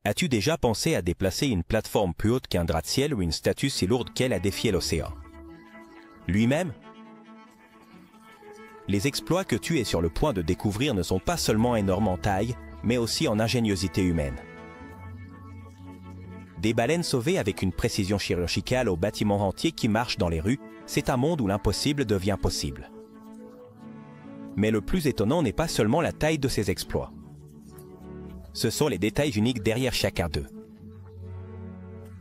As-tu déjà pensé à déplacer une plateforme plus haute qu'un gratte-ciel ou une statue si lourde qu'elle a défié l'océan? Lui-même? Les exploits que tu es sur le point de découvrir ne sont pas seulement énormes en taille, mais aussi en ingéniosité humaine. Des baleines sauvées avec une précision chirurgicale aux bâtiments entiers qui marchent dans les rues, c'est un monde où l'impossible devient possible. Mais le plus étonnant n'est pas seulement la taille de ces exploits. Ce sont les détails uniques derrière chacun d'eux.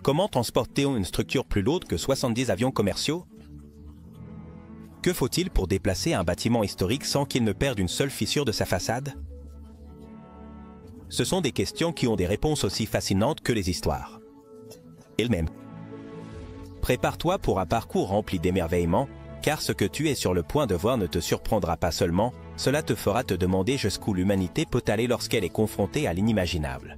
Comment transporter-on une structure plus lourde que 70 avions commerciaux? Que faut-il pour déplacer un bâtiment historique sans qu'il ne perde une seule fissure de sa façade? Ce sont des questions qui ont des réponses aussi fascinantes que les histoires elles-mêmes. Prépare-toi pour un parcours rempli d'émerveillement, car ce que tu es sur le point de voir ne te surprendra pas seulement, cela te fera te demander jusqu'où l'humanité peut aller lorsqu'elle est confrontée à l'inimaginable.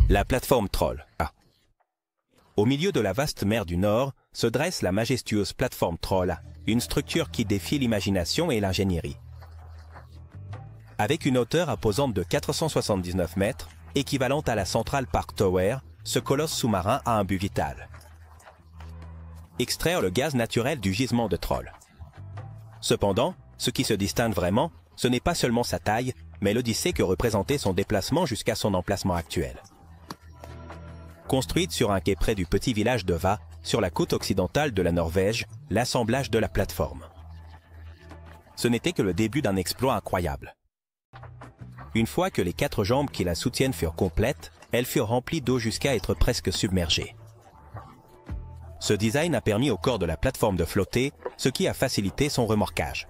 La plateforme Troll. Au milieu de la vaste mer du Nord se dresse la majestueuse plateforme Troll, une structure qui défie l'imagination et l'ingénierie. Avec une hauteur imposante de 479 mètres, équivalente à la Central Park Tower, ce colosse sous-marin a un but vital: extraire le gaz naturel du gisement de Troll. Cependant, ce qui se distingue vraiment, ce n'est pas seulement sa taille, mais l'odyssée que représentait son déplacement jusqu'à son emplacement actuel. Construite sur un quai près du petit village de Va, sur la côte occidentale de la Norvège, l'assemblage de la plateforme. Ce n'était que le début d'un exploit incroyable. Une fois que les 4 jambes qui la soutiennent furent complètes, elles furent remplies d'eau jusqu'à être presque submergées. Ce design a permis au corps de la plateforme de flotter, ce qui a facilité son remorquage.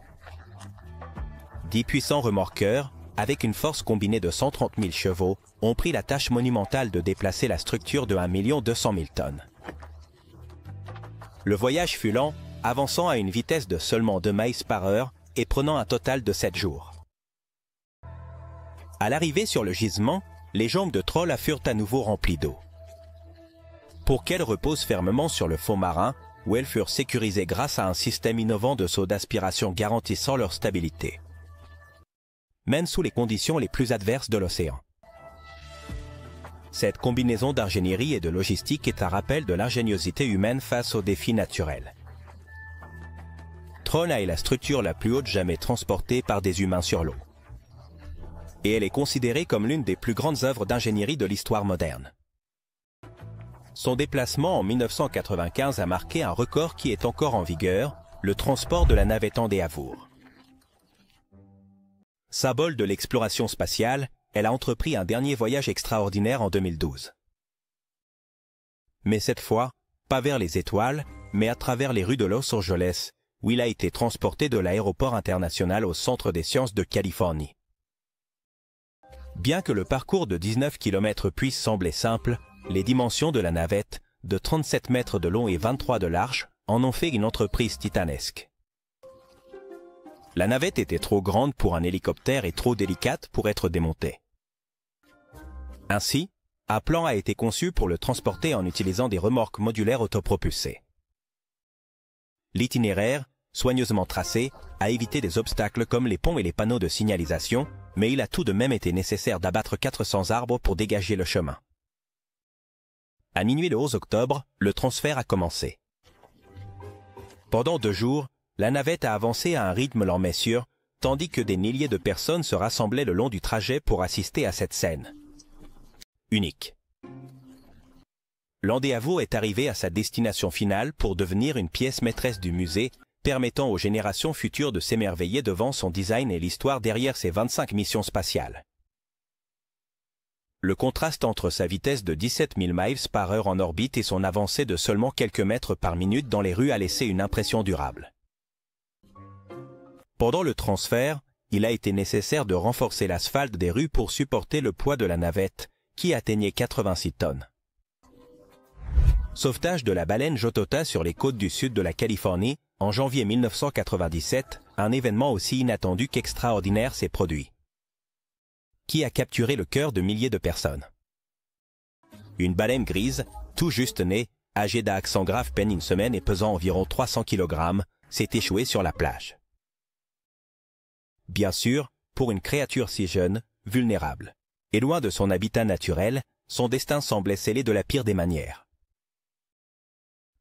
10 puissants remorqueurs, avec une force combinée de 130 000 chevaux, ont pris la tâche monumentale de déplacer la structure de 1 200 000 tonnes. Le voyage fut lent, avançant à une vitesse de seulement 2 miles par heure et prenant un total de 7 jours. À l'arrivée sur le gisement, les jambes de Troll furent à nouveau remplies d'eau. Pour qu'elles reposent fermement sur le fond marin, où elles furent sécurisées grâce à un système innovant de seaux d'aspiration garantissant leur stabilité, même sous les conditions les plus adverses de l'océan. Cette combinaison d'ingénierie et de logistique est un rappel de l'ingéniosité humaine face aux défis naturels. Troll est la structure la plus haute jamais transportée par des humains sur l'eau. Et elle est considérée comme l'une des plus grandes œuvres d'ingénierie de l'histoire moderne. Son déplacement en 1995 a marqué un record qui est encore en vigueur, le transport de la navette Endeavour. Symbole de l'exploration spatiale, elle a entrepris un dernier voyage extraordinaire en 2012. Mais cette fois, pas vers les étoiles, mais à travers les rues de Los Angeles, où il a été transporté de l'aéroport international au Centre des sciences de Californie. Bien que le parcours de 19 km puisse sembler simple, les dimensions de la navette, de 37 mètres de long et 23 de large, en ont fait une entreprise titanesque. La navette était trop grande pour un hélicoptère et trop délicate pour être démontée. Ainsi, un plan a été conçu pour le transporter en utilisant des remorques modulaires autopropulsées. L'itinéraire, soigneusement tracé, a évité des obstacles comme les ponts et les panneaux de signalisation, mais il a tout de même été nécessaire d'abattre 400 arbres pour dégager le chemin. À minuit le 11 octobre, le transfert a commencé. Pendant 2 jours, la navette a avancé à un rythme lent mais sûr, tandis que des milliers de personnes se rassemblaient le long du trajet pour assister à cette scène unique. L'Endeavour est arrivé à sa destination finale pour devenir une pièce maîtresse du musée, permettant aux générations futures de s'émerveiller devant son design et l'histoire derrière ses 25 missions spatiales. Le contraste entre sa vitesse de 17 000 miles par heure en orbite et son avancée de seulement quelques mètres par minute dans les rues a laissé une impression durable. Pendant le transfert, il a été nécessaire de renforcer l'asphalte des rues pour supporter le poids de la navette, qui atteignait 86 tonnes. Sauvetage de la baleine Jotota sur les côtes du sud de la Californie, en janvier 1997, un événement aussi inattendu qu'extraordinaire s'est produit, qui a capturé le cœur de milliers de personnes. Une baleine grise, tout juste née, âgée d'accent grave peine une semaine et pesant environ 300 kg, s'est échouée sur la plage. bien sûr, pour une créature si jeune, vulnérable. Et loin de son habitat naturel, son destin semblait scellé de la pire des manières.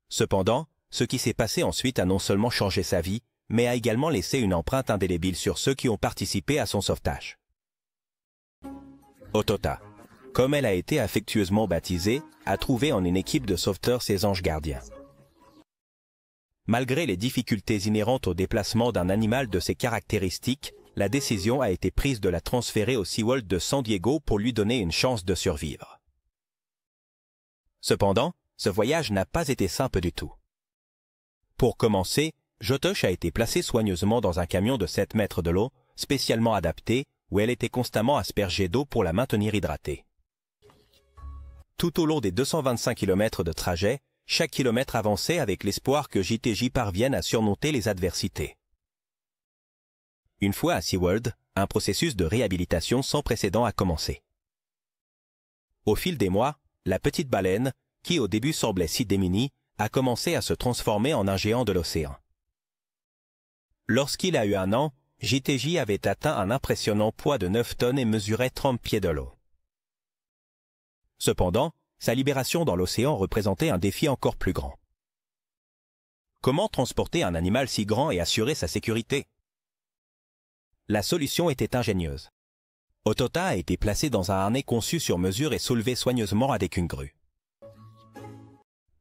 Cependant, ce qui s'est passé ensuite a non seulement changé sa vie, mais a également laissé une empreinte indélébile sur ceux qui ont participé à son sauvetage. Otota, comme elle a été affectueusement baptisée, a trouvé en une équipe de sauveteurs ses anges gardiens. Malgré les difficultés inhérentes au déplacement d'un animal de ces caractéristiques, la décision a été prise de la transférer au SeaWorld de San Diego pour lui donner une chance de survivre. Cependant, ce voyage n'a pas été simple du tout. Pour commencer, Jotosh a été placée soigneusement dans un camion de 7 mètres de l'eau, spécialement adapté, où elle était constamment aspergée d'eau pour la maintenir hydratée. Tout au long des 225 km de trajet, chaque kilomètre avançait avec l'espoir que JTJ parvienne à surmonter les adversités. Une fois à SeaWorld, un processus de réhabilitation sans précédent a commencé. Au fil des mois, la petite baleine, qui au début semblait si démunie, a commencé à se transformer en un géant de l'océan. Lorsqu'il a eu 1 an, JTJ avait atteint un impressionnant poids de 9 tonnes et mesurait 30 pieds de long. Cependant, sa libération dans l'océan représentait un défi encore plus grand. Comment transporter un animal si grand et assurer sa sécurité? La solution était ingénieuse. Otota a été placée dans un harnais conçu sur mesure et soulevé soigneusement avec une grue.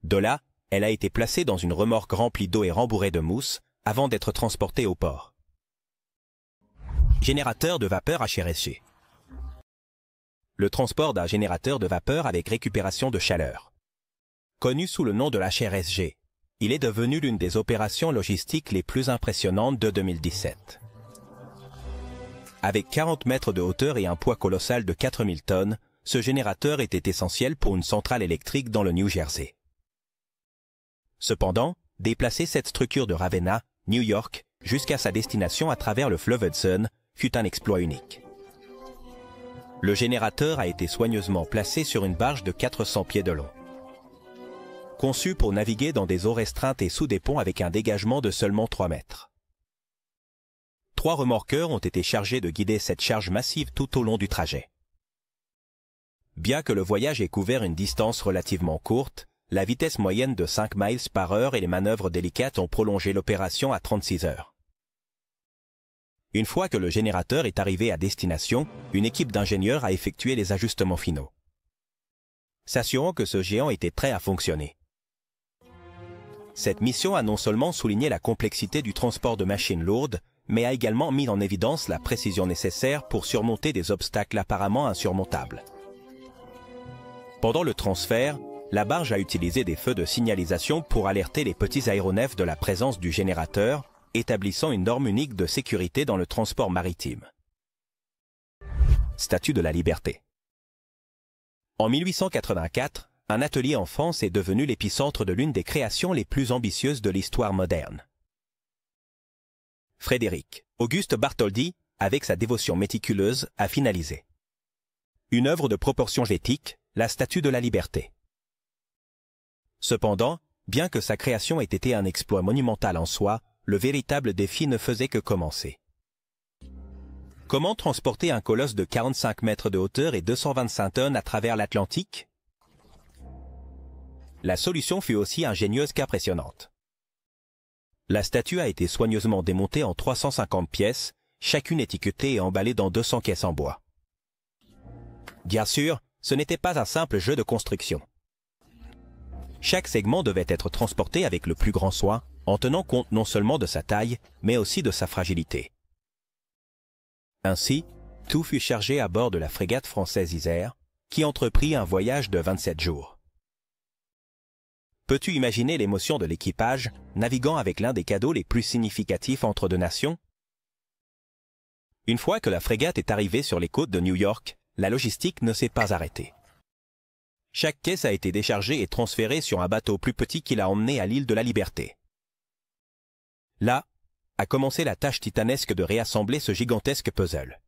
De là, elle a été placée dans une remorque remplie d'eau et rembourrée de mousse avant d'être transportée au port. Générateur de vapeur HRSG. Le transport d'un générateur de vapeur avec récupération de chaleur. Connu sous le nom de l'HRSG, il est devenu l'une des opérations logistiques les plus impressionnantes de 2017. Avec 40 mètres de hauteur et un poids colossal de 4000 tonnes, ce générateur était essentiel pour une centrale électrique dans le New Jersey. Cependant, déplacer cette structure de Ravenna, New York, jusqu'à sa destination à travers le fleuve Hudson, fut un exploit unique. Le générateur a été soigneusement placé sur une barge de 400 pieds de long. Conçu pour naviguer dans des eaux restreintes et sous des ponts avec un dégagement de seulement 3 mètres. 3 remorqueurs ont été chargés de guider cette charge massive tout au long du trajet. Bien que le voyage ait couvert une distance relativement courte, la vitesse moyenne de 5 miles par heure et les manœuvres délicates ont prolongé l'opération à 36 heures. Une fois que le générateur est arrivé à destination, une équipe d'ingénieurs a effectué les ajustements finaux, s'assurant que ce géant était prêt à fonctionner. Cette mission a non seulement souligné la complexité du transport de machines lourdes, mais a également mis en évidence la précision nécessaire pour surmonter des obstacles apparemment insurmontables. Pendant le transfert, la barge a utilisé des feux de signalisation pour alerter les petits aéronefs de la présence du générateur, établissant une norme unique de sécurité dans le transport maritime. Statue de la Liberté. En 1884, un atelier en France est devenu l'épicentre de l'une des créations les plus ambitieuses de l'histoire moderne. Frédéric Auguste Bartholdi, avec sa dévotion méticuleuse, a finalisé une œuvre de proportions éthiques, la Statue de la Liberté. Cependant, bien que sa création ait été un exploit monumental en soi, le véritable défi ne faisait que commencer. Comment transporter un colosse de 45 mètres de hauteur et 225 tonnes à travers l'Atlantique? La solution fut aussi ingénieuse qu'impressionnante. La statue a été soigneusement démontée en 350 pièces, chacune étiquetée et emballée dans 200 caisses en bois. Bien sûr, ce n'était pas un simple jeu de construction. Chaque segment devait être transporté avec le plus grand soin, en tenant compte non seulement de sa taille, mais aussi de sa fragilité. Ainsi, tout fut chargé à bord de la frégate française Isère, qui entreprit un voyage de 27 jours. Peux-tu imaginer l'émotion de l'équipage, naviguant avec l'un des cadeaux les plus significatifs entre deux nations? Une fois que la frégate est arrivée sur les côtes de New York, la logistique ne s'est pas arrêtée. Chaque caisse a été déchargée et transférée sur un bateau plus petit qui l'a emmenée à l'île de la Liberté. Là, a commencé la tâche titanesque de réassembler ce gigantesque puzzle.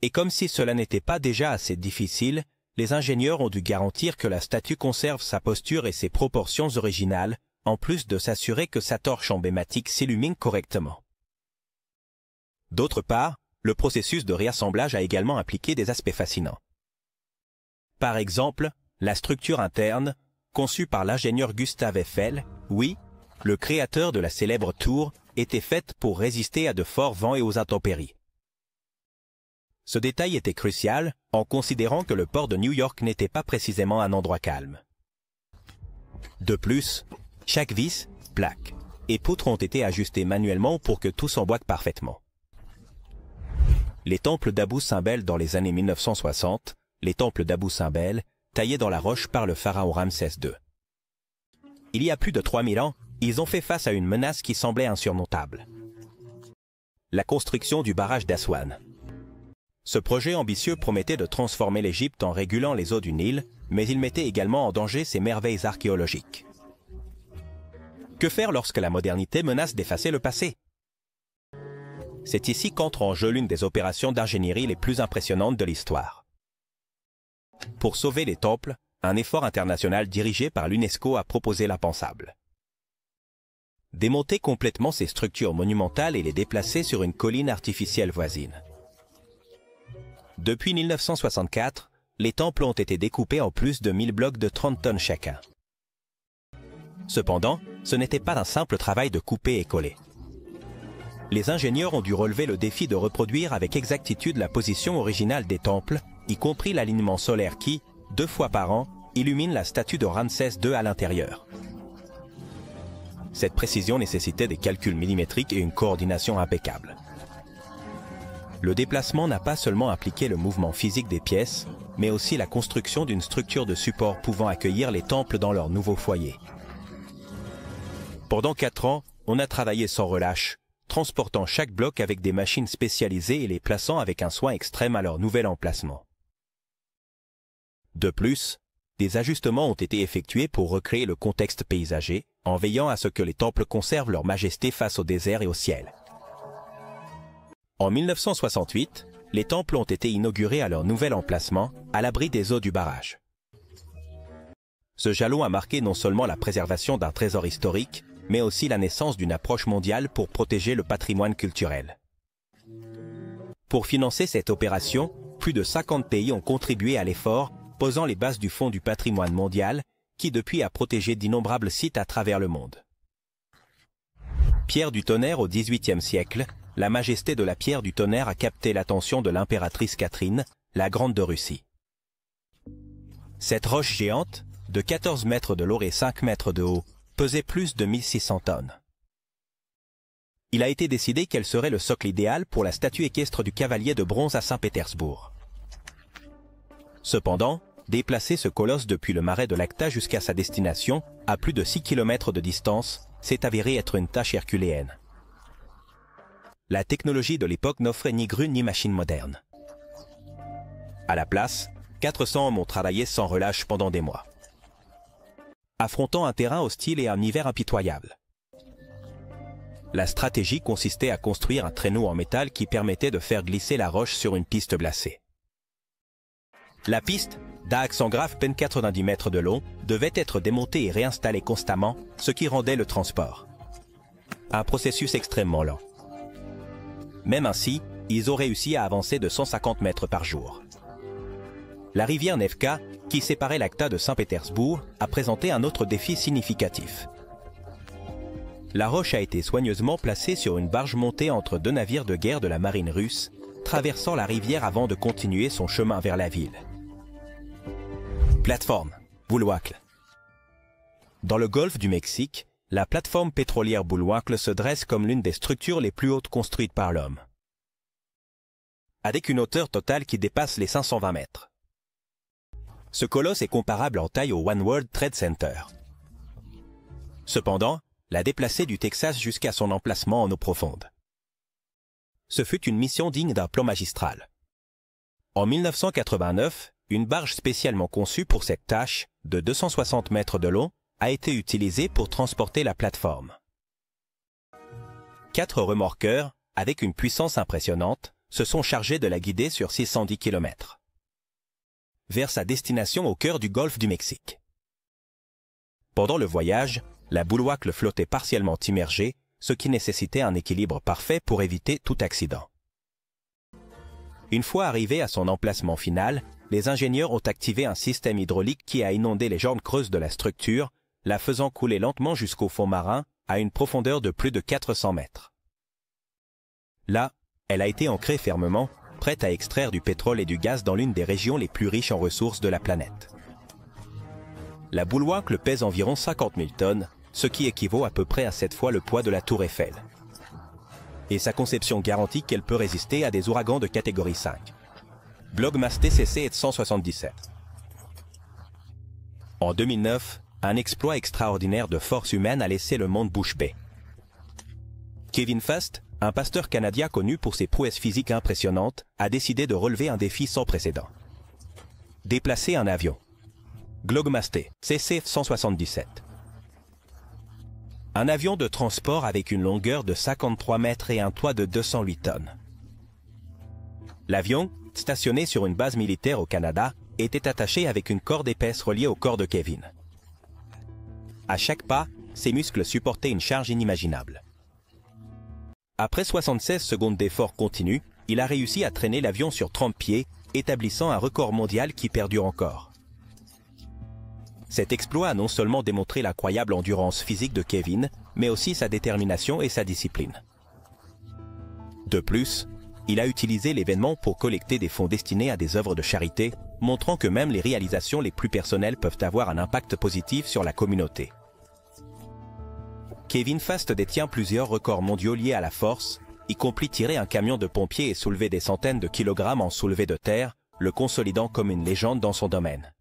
Et comme si cela n'était pas déjà assez difficile, les ingénieurs ont dû garantir que la statue conserve sa posture et ses proportions originales, en plus de s'assurer que sa torche emblématique s'illumine correctement. D'autre part, le processus de réassemblage a également impliqué des aspects fascinants. Par exemple, la structure interne, conçue par l'ingénieur Gustave Eiffel, oui, le créateur de la célèbre tour, était faite pour résister à de forts vents et aux intempéries. Ce détail était crucial en considérant que le port de New York n'était pas précisément un endroit calme. De plus, chaque vis, plaque et poutre ont été ajustés manuellement pour que tout s'emboîte parfaitement. Les temples d'Abou Simbel dans les années 1960, les temples d'Abou Simbel, taillés dans la roche par le pharaon Ramsès II. Il y a plus de 3000 ans, ils ont fait face à une menace qui semblait insurmontable. La construction du barrage d'Aswan. Ce projet ambitieux promettait de transformer l'Égypte en régulant les eaux du Nil, mais il mettait également en danger ses merveilles archéologiques. Que faire lorsque la modernité menace d'effacer le passé? C'est ici qu'entre en jeu l'une des opérations d'ingénierie les plus impressionnantes de l'histoire. Pour sauver les temples, un effort international dirigé par l'UNESCO a proposé l'impensable. Démonter complètement ces structures monumentales et les déplacer sur une colline artificielle voisine. Depuis 1964, les temples ont été découpés en plus de 1000 blocs de 30 tonnes chacun. Cependant, ce n'était pas un simple travail de couper et coller. Les ingénieurs ont dû relever le défi de reproduire avec exactitude la position originale des temples, y compris l'alignement solaire qui, 2 fois par an, illumine la statue de Ramsès II à l'intérieur. Cette précision nécessitait des calculs millimétriques et une coordination impeccable. Le déplacement n'a pas seulement impliqué le mouvement physique des pièces, mais aussi la construction d'une structure de support pouvant accueillir les temples dans leur nouveau foyer. Pendant 4 ans, on a travaillé sans relâche, transportant chaque bloc avec des machines spécialisées et les plaçant avec un soin extrême à leur nouvel emplacement. De plus, des ajustements ont été effectués pour recréer le contexte paysager, en veillant à ce que les temples conservent leur majesté face au désert et au ciel. En 1968, les temples ont été inaugurés à leur nouvel emplacement, à l'abri des eaux du barrage. Ce jalon a marqué non seulement la préservation d'un trésor historique, mais aussi la naissance d'une approche mondiale pour protéger le patrimoine culturel. Pour financer cette opération, plus de 50 pays ont contribué à l'effort, posant les bases du Fonds du patrimoine mondial, qui depuis a protégé d'innombrables sites à travers le monde. Pierre du Tonnerre au XVIIIe siècle, la majesté de la pierre du tonnerre a capté l'attention de l'impératrice Catherine, la Grande de Russie. Cette roche géante, de 14 mètres de long et 5 mètres de haut, pesait plus de 1600 tonnes. Il a été décidé qu'elle serait le socle idéal pour la statue équestre du cavalier de bronze à Saint-Pétersbourg. Cependant, déplacer ce colosse depuis le marais de l'Acta jusqu'à sa destination, à plus de 6 km de distance, s'est avéré être une tâche herculéenne. La technologie de l'époque n'offrait ni grue ni machine moderne. À la place, 400 hommes ont travaillé sans relâche pendant des mois, affrontant un terrain hostile et un hiver impitoyable. La stratégie consistait à construire un traîneau en métal qui permettait de faire glisser la roche sur une piste glacée. La piste, d'axe en graphe peine 90 mètres de long, devait être démontée et réinstallée constamment, ce qui rendait le transport un processus extrêmement lent. Même ainsi, ils ont réussi à avancer de 150 mètres par jour. La rivière Nevka, qui séparait l'Acta de Saint-Pétersbourg, a présenté un autre défi significatif. La roche a été soigneusement placée sur une barge montée entre 2 navires de guerre de la marine russe, traversant la rivière avant de continuer son chemin vers la ville. Plateforme, Boulwacle. Dans le golfe du Mexique, la plateforme pétrolière Boulwacle se dresse comme l'une des structures les plus hautes construites par l'homme, avec une hauteur totale qui dépasse les 520 mètres. Ce colosse est comparable en taille au One World Trade Center. Cependant, l'a déplacé du Texas jusqu'à son emplacement en eau profonde. Ce fut une mission digne d'un plan magistral. En 1989, une barge spécialement conçue pour cette tâche, de 260 mètres de long, a été utilisée pour transporter la plateforme. 4 remorqueurs, avec une puissance impressionnante, se sont chargés de la guider sur 610 km. vers sa destination au cœur du golfe du Mexique. Pendant le voyage, la Boulwacle flottait partiellement immergée, ce qui nécessitait un équilibre parfait pour éviter tout accident. Une fois arrivé à son emplacement final, les ingénieurs ont activé un système hydraulique qui a inondé les jambes creuses de la structure, la faisant couler lentement jusqu'au fond marin, à une profondeur de plus de 400 mètres. Là, elle a été ancrée fermement, prête à extraire du pétrole et du gaz dans l'une des régions les plus riches en ressources de la planète. La boule-wacle pèse environ 50 000 tonnes, ce qui équivaut à peu près à 7 fois le poids de la Tour Eiffel. Et sa conception garantit qu'elle peut résister à des ouragans de catégorie 5. Blogmas TCC est de 177. En 2009, un exploit extraordinaire de force humaine a laissé le monde bouche bée. Kevin Fast, un pasteur canadien connu pour ses prouesses physiques impressionnantes, a décidé de relever un défi sans précédent. Déplacer un avion. Glogmasté, CC 177. Un avion de transport avec une longueur de 53 mètres et un toit de 208 tonnes. L'avion, stationné sur une base militaire au Canada, était attaché avec une corde épaisse reliée au corps de Kevin. À chaque pas, ses muscles supportaient une charge inimaginable. Après 76 secondes d'effort continu, il a réussi à traîner l'avion sur 30 pieds, établissant un record mondial qui perdure encore. Cet exploit a non seulement démontré l'incroyable endurance physique de Kevin, mais aussi sa détermination et sa discipline. De plus, il a utilisé l'événement pour collecter des fonds destinés à des œuvres de charité, montrant que même les réalisations les plus personnelles peuvent avoir un impact positif sur la communauté. Kevin Fast détient plusieurs records mondiaux liés à la force, y compris tirer un camion de pompiers et soulever des centaines de kilogrammes en soulevé de terre, le consolidant comme une légende dans son domaine.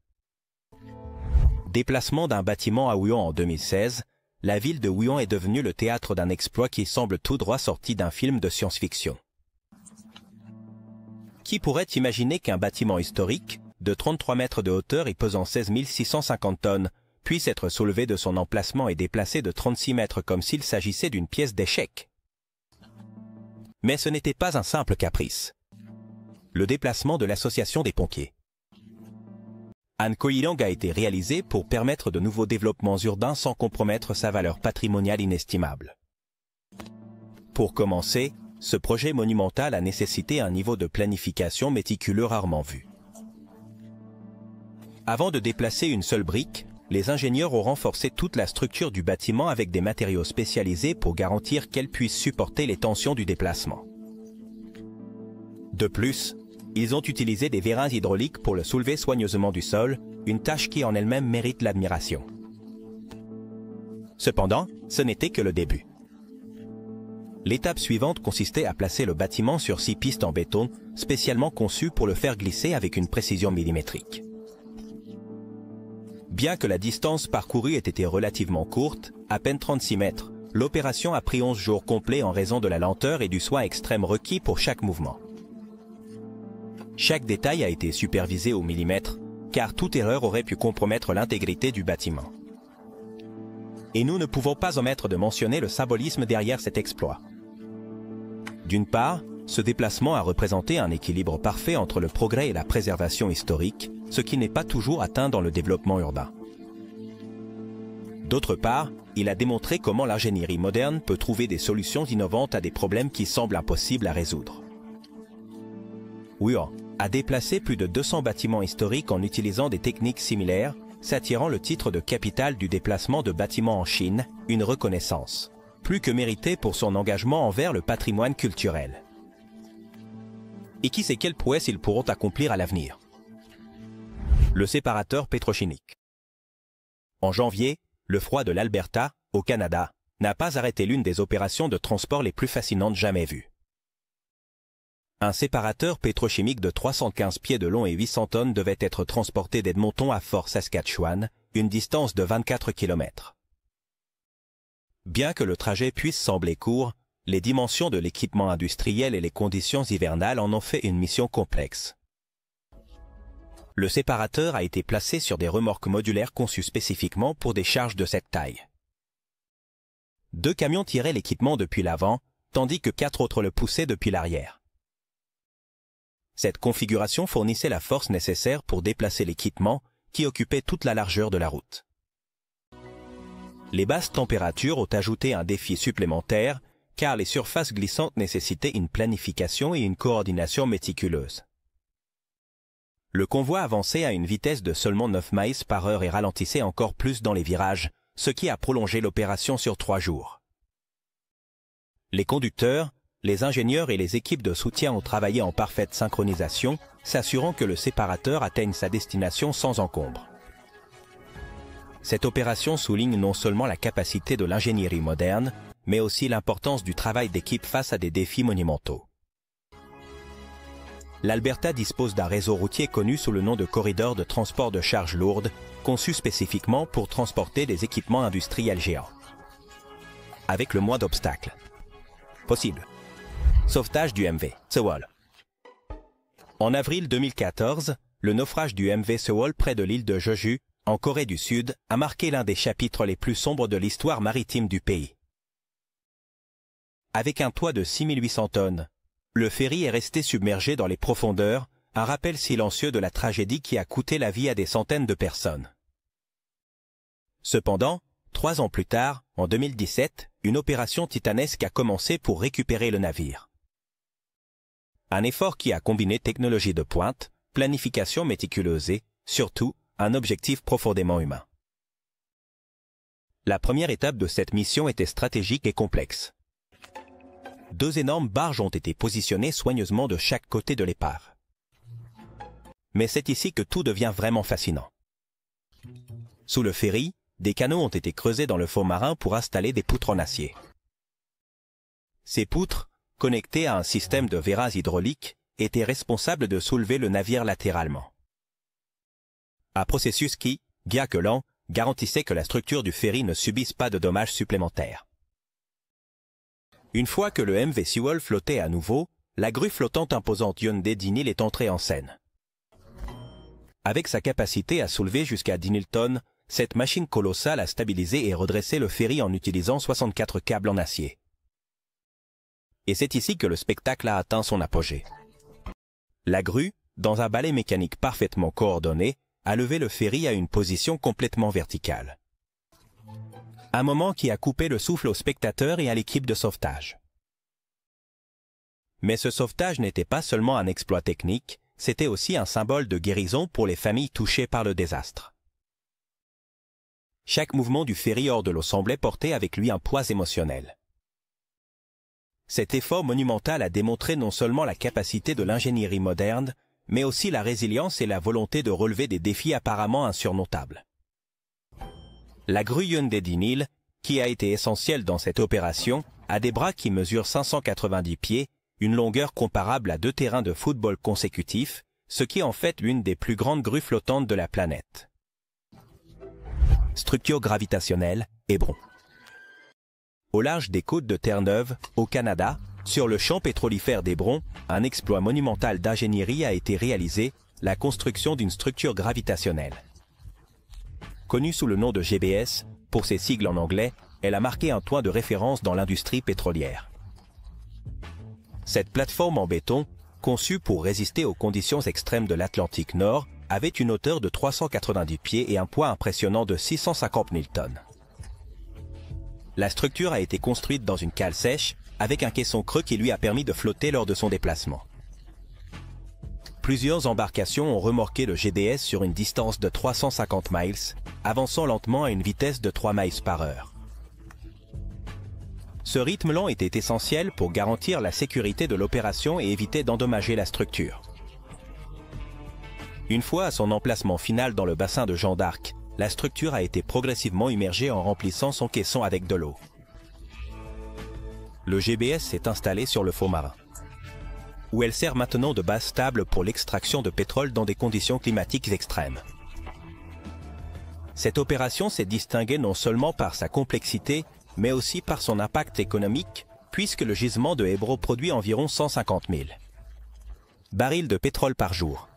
Déplacement d'un bâtiment à Wuhan en 2016, la ville de Wuhan est devenue le théâtre d'un exploit qui semble tout droit sorti d'un film de science-fiction. Qui pourrait imaginer qu'un bâtiment historique, de 33 mètres de hauteur et pesant 16 650 tonnes, puisse être soulevé de son emplacement et déplacé de 36 mètres comme s'il s'agissait d'une pièce d'échec? Mais ce n'était pas un simple caprice. Le déplacement de l'association des pompiers. An Koilang a été réalisé pour permettre de nouveaux développements urbains sans compromettre sa valeur patrimoniale inestimable. Pour commencer, ce projet monumental a nécessité un niveau de planification méticuleux rarement vu. Avant de déplacer une seule brique, les ingénieurs ont renforcé toute la structure du bâtiment avec des matériaux spécialisés pour garantir qu'elle puisse supporter les tensions du déplacement. De plus, ils ont utilisé des vérins hydrauliques pour le soulever soigneusement du sol, une tâche qui en elle-même mérite l'admiration. Cependant, ce n'était que le début. L'étape suivante consistait à placer le bâtiment sur 6 pistes en béton, spécialement conçues pour le faire glisser avec une précision millimétrique. Bien que la distance parcourue ait été relativement courte, à peine 36 mètres, l'opération a pris 11 jours complets en raison de la lenteur et du soin extrême requis pour chaque mouvement. Chaque détail a été supervisé au millimètre, car toute erreur aurait pu compromettre l'intégrité du bâtiment. Et nous ne pouvons pas omettre de mentionner le symbolisme derrière cet exploit. D'une part, ce déplacement a représenté un équilibre parfait entre le progrès et la préservation historique, ce qui n'est pas toujours atteint dans le développement urbain. D'autre part, il a démontré comment l'ingénierie moderne peut trouver des solutions innovantes à des problèmes qui semblent impossibles à résoudre. Wuhan a déplacé plus de 200 bâtiments historiques en utilisant des techniques similaires, s'attirant le titre de capitale du déplacement de bâtiments en Chine, une reconnaissance plus que méritée pour son engagement envers le patrimoine culturel. Et qui sait quelles prouesses ils pourront accomplir à l'avenir? Le séparateur pétrochimique. En janvier, le froid de l'Alberta, au Canada, n'a pas arrêté l'une des opérations de transport les plus fascinantes jamais vues. Un séparateur pétrochimique de 315 pieds de long et 800 tonnes devait être transporté d'Edmonton à Fort Saskatchewan, une distance de 24 km. Bien que le trajet puisse sembler court, les dimensions de l'équipement industriel et les conditions hivernales en ont fait une mission complexe. Le séparateur a été placé sur des remorques modulaires conçues spécifiquement pour des charges de cette taille. 2 camions tiraient l'équipement depuis l'avant, tandis que 4 autres le poussaient depuis l'arrière. Cette configuration fournissait la force nécessaire pour déplacer l'équipement qui occupait toute la largeur de la route. Les basses températures ont ajouté un défi supplémentaire, car les surfaces glissantes nécessitaient une planification et une coordination méticuleuse. Le convoi avançait à une vitesse de seulement 9 miles par heure et ralentissait encore plus dans les virages, ce qui a prolongé l'opération sur 3 jours. Les conducteurs, les ingénieurs et les équipes de soutien ont travaillé en parfaite synchronisation, s'assurant que le séparateur atteigne sa destination sans encombre. Cette opération souligne non seulement la capacité de l'ingénierie moderne, mais aussi l'importance du travail d'équipe face à des défis monumentaux. L'Alberta dispose d'un réseau routier connu sous le nom de corridor de transport de charges lourdes, conçu spécifiquement pour transporter des équipements industriels géants. Avec le moins d'obstacles possible. Sauvetage du MV Sewol. En avril 2014, le naufrage du MV Sewol près de l'île de Jeju, en Corée du Sud, a marqué l'un des chapitres les plus sombres de l'histoire maritime du pays. Avec un poids de 6800 tonnes, le ferry est resté submergé dans les profondeurs, un rappel silencieux de la tragédie qui a coûté la vie à des centaines de personnes. Cependant, 3 ans plus tard, en 2017, une opération titanesque a commencé pour récupérer le navire. Un effort qui a combiné technologie de pointe, planification méticuleuse et, surtout, un objectif profondément humain. La première étape de cette mission était stratégique et complexe. 2 énormes barges ont été positionnées soigneusement de chaque côté de l'épave. Mais c'est ici que tout devient vraiment fascinant. Sous le ferry, des canaux ont été creusés dans le fond marin pour installer des poutres en acier. Ces poutres, connectées à un système de verras hydrauliques, étaient responsables de soulever le navire latéralement. Un processus qui, bien que lent, garantissait que la structure du ferry ne subisse pas de dommages supplémentaires. Une fois que le MV Sewol flottait à nouveau, la grue flottante imposante Hyundai 10 000 est entrée en scène. Avec sa capacité à soulever jusqu'à 10 000 tonnes, cette machine colossale a stabilisé et redressé le ferry en utilisant 64 câbles en acier. Et c'est ici que le spectacle a atteint son apogée. La grue, dans un balai mécanique parfaitement coordonné, a levé le ferry à une position complètement verticale. Un moment qui a coupé le souffle aux spectateurs et à l'équipe de sauvetage. Mais ce sauvetage n'était pas seulement un exploit technique, c'était aussi un symbole de guérison pour les familles touchées par le désastre. Chaque mouvement du ferry hors de l'eau semblait porter avec lui un poids émotionnel. Cet effort monumental a démontré non seulement la capacité de l'ingénierie moderne, mais aussi la résilience et la volonté de relever des défis apparemment insurmontables. La grue Hyundai 10 000, qui a été essentielle dans cette opération, a des bras qui mesurent 590 pieds, une longueur comparable à 2 terrains de football consécutifs, ce qui est en fait l'une des plus grandes grues flottantes de la planète. Structure gravitationnelle, Hébron. Au large des côtes de Terre-Neuve, au Canada, sur le champ pétrolifère d'Hébron, un exploit monumental d'ingénierie a été réalisé, la construction d'une structure gravitationnelle. Connue sous le nom de GBS, pour ses sigles en anglais, elle a marqué un point de référence dans l'industrie pétrolière. Cette plateforme en béton, conçue pour résister aux conditions extrêmes de l'Atlantique Nord, avait une hauteur de 390 pieds et un poids impressionnant de 650 000 tonnes. La structure a été construite dans une cale sèche, avec un caisson creux qui lui a permis de flotter lors de son déplacement. Plusieurs embarcations ont remorqué le GBS sur une distance de 350 miles, avançant lentement à une vitesse de 3 miles par heure. Ce rythme lent était essentiel pour garantir la sécurité de l'opération et éviter d'endommager la structure. Une fois à son emplacement final dans le bassin de Jeanne d'Arc, la structure a été progressivement immergée en remplissant son caisson avec de l'eau. Le GBS s'est installé sur le fond marin, où elle sert maintenant de base stable pour l'extraction de pétrole dans des conditions climatiques extrêmes. Cette opération s'est distinguée non seulement par sa complexité, mais aussi par son impact économique, puisque le gisement de Hébron produit environ 150 000 barils de pétrole par jour.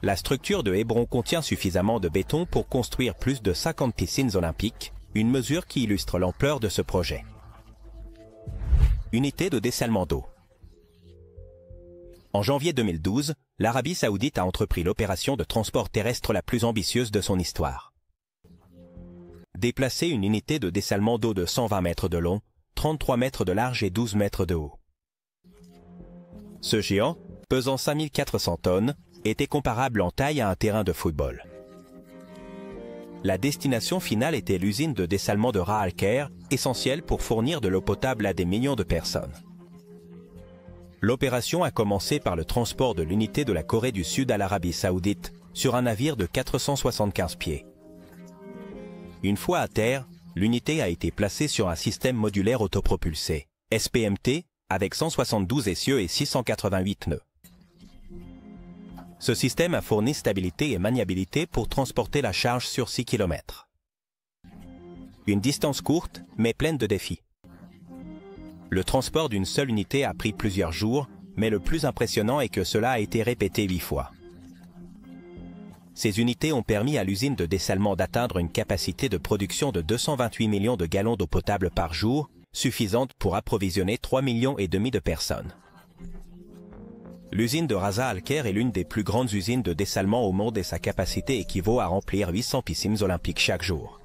La structure de Hébron contient suffisamment de béton pour construire plus de 50 piscines olympiques, une mesure qui illustre l'ampleur de ce projet. Unité de dessalement d'eau. En janvier 2012, l'Arabie Saoudite a entrepris l'opération de transport terrestre la plus ambitieuse de son histoire. Déplacer une unité de dessalement d'eau de 120 mètres de long, 33 mètres de large et 12 mètres de haut. Ce géant, pesant 5400 tonnes, était comparable en taille à un terrain de football. La destination finale était l'usine de dessalement de Ras Al-Khair, essentielle pour fournir de l'eau potable à des millions de personnes. L'opération a commencé par le transport de l'unité de la Corée du Sud à l'Arabie Saoudite sur un navire de 475 pieds. Une fois à terre, l'unité a été placée sur un système modulaire autopropulsé, SPMT, avec 172 essieux et 688 nœuds. Ce système a fourni stabilité et maniabilité pour transporter la charge sur 6 km. Une distance courte, mais pleine de défis. Le transport d'une seule unité a pris plusieurs jours, mais le plus impressionnant est que cela a été répété 8 fois. Ces unités ont permis à l'usine de dessalement d'atteindre une capacité de production de 228 millions de gallons d'eau potable par jour, suffisante pour approvisionner 3,5 millions de personnes. L'usine de Ras Al-Khair est l'une des plus grandes usines de dessalement au monde et sa capacité équivaut à remplir 800 piscines olympiques chaque jour.